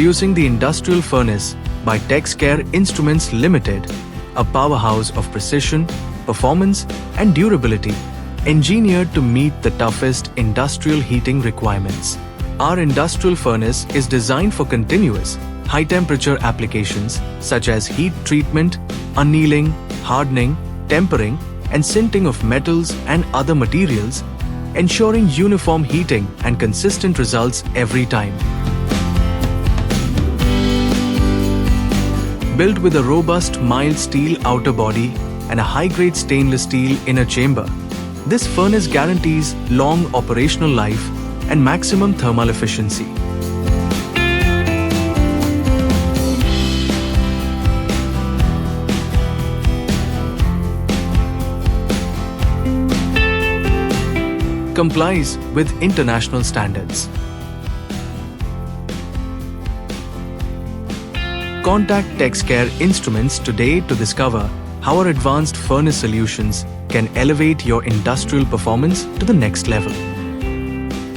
Introducing the Industrial Furnace by Texcare Instruments Limited, a powerhouse of precision, performance and durability, engineered to meet the toughest industrial heating requirements. Our industrial furnace is designed for continuous, high-temperature applications such as heat treatment, annealing, hardening, tempering and sintering of metals and other materials, ensuring uniform heating and consistent results every time. Built with a robust mild steel outer body and a high-grade stainless steel inner chamber, this furnace guarantees long operational life and maximum thermal efficiency. Complies with international standards. Contact Texcare Instruments today to discover how our advanced furnace solutions can elevate your industrial performance to the next level.